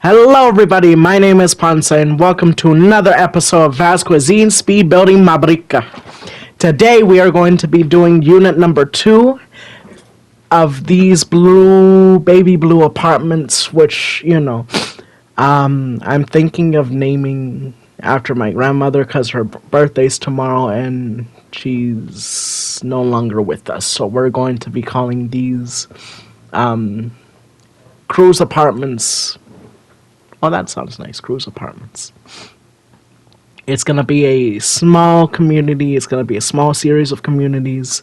Hello, everybody. My name is Ponce, and welcome to another episode of Vast Cuisine Speed Building Mabrika. Today, we are going to be doing unit number 2 of these baby blue apartments, which, I'm thinking of naming after my grandmother because her birthday's tomorrow and she's no longer with us. So we're going to be calling these cruise apartments. Oh, that sounds nice. Cruise apartments. It's going to be a small community. It's going to be a small series of communities.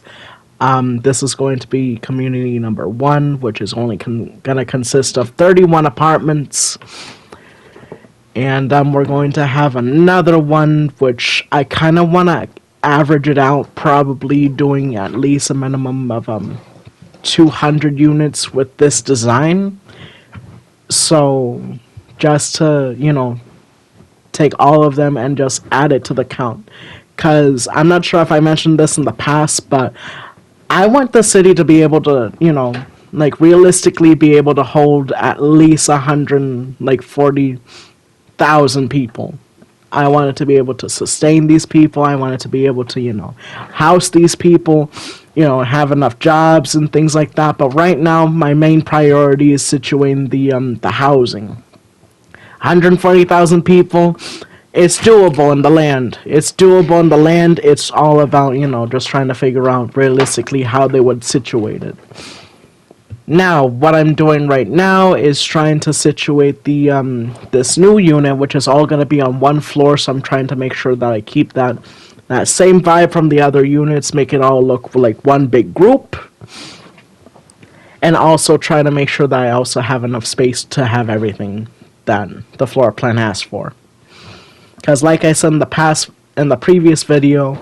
This is going to be community number 1, which is only going to consist of 31 apartments. And we're going to have another one, which I kind of want to average it out, probably doing at least a minimum of 200 units with this design. So just to, take all of them and just add it to the count. Because I'm not sure if I mentioned this in the past, but I want the city to be able to, realistically be able to hold at least 140,000 people. I want it to be able to sustain these people. I want it to be able to, house these people, have enough jobs and things like that. But right now, my main priority is situating the housing. 140,000 people, it's doable in the land. It's doable in the land. It's all about, just trying to figure out realistically how they would situate it. Now, what I'm doing right now is trying to situate the this new unit, which is all going to be on one floor, so I'm trying to make sure that I keep that same vibe from the other units, make it all look like one big group. And also try to make sure that I also have enough space to have everything that the floor plan asks for. Because like I said in the previous video,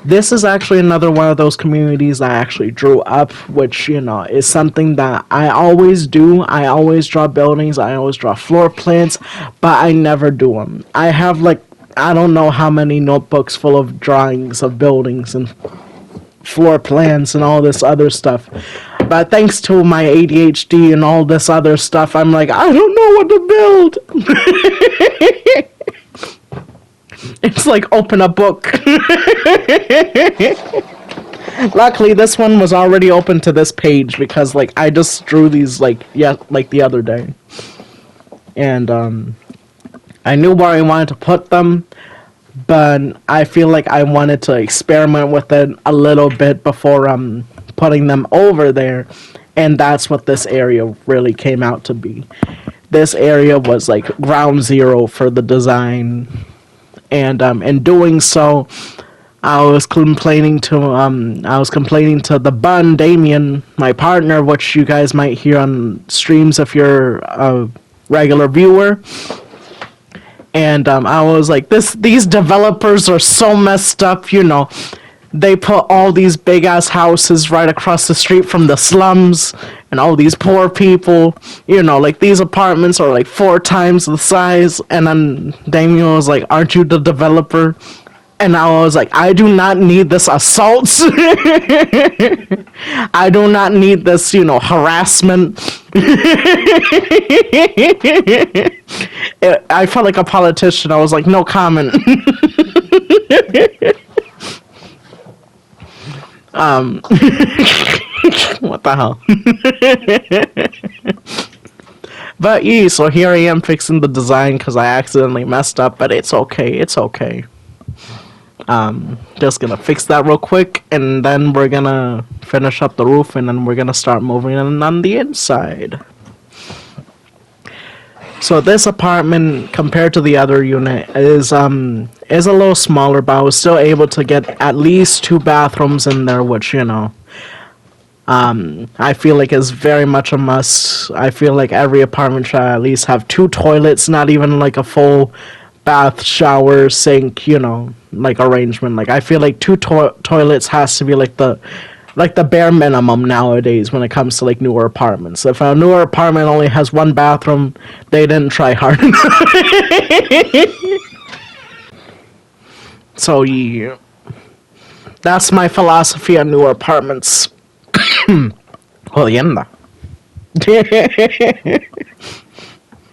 this is actually another one of those communities I actually drew up, which, is something that I always do. I always draw buildings, I always draw floor plans, but I never do them. I have I don't know how many notebooks full of drawings of buildings and floor plans and all this other stuff. But thanks to my ADHD and all this other stuff, I'm like, I don't know what to build. It's like open a book. Luckily, this one was already open to this page because I just drew these the other day. And I knew where I wanted to put them, but I feel like I wanted to experiment with it a little bit before putting them over there, and that's what this area really came out to be. This area was ground zero for the design, and in doing so, I was complaining to the bun Damien, my partner, which you guys might hear on streams if you're a regular viewer. And I was like, these developers are so messed up, They put all these big-ass houses right across the street from the slums, and all these poor people, these apartments are 4 times the size. And then Damien was like, aren't you the developer? And I was like, I do not need this assault. I do not need this, harassment. I felt like a politician. I was like, no comment. What the hell? But yeah, so here I am fixing the design because I accidentally messed up, but it's okay. It's okay. Just gonna fix that real quick, and then we're gonna finish up the roof, and then we're gonna start moving in on the inside. So this apartment, compared to the other unit, is a little smaller, but I was still able to get at least 2 bathrooms in there, which, I feel like is very much a must. I feel like every apartment should at least have 2 toilets, not even a full bath, shower, sink, arrangement. I feel like 2 toilets has to be the bare minimum nowadays when it comes to newer apartments. If a newer apartment only has 1 bathroom, they didn't try hard enough. So yeah, that's my philosophy on newer apartments. Jodienda.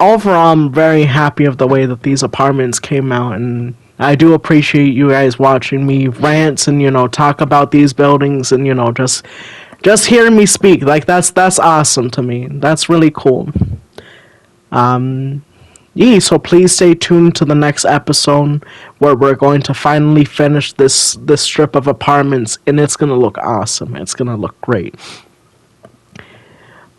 overall, I'm very happy of the way that these apartments came out, and I do appreciate you guys watching me rant and talk about these buildings and just hearing me speak. Like that's awesome to me. That's really cool. Yeah, so please stay tuned to the next episode where we're going to finally finish this strip of apartments, and it's gonna look awesome. It's gonna look great.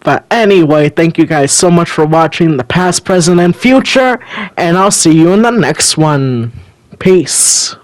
But anyway, thank you guys so much for watching the past, present, and future, and I'll see you in the next one. Peace.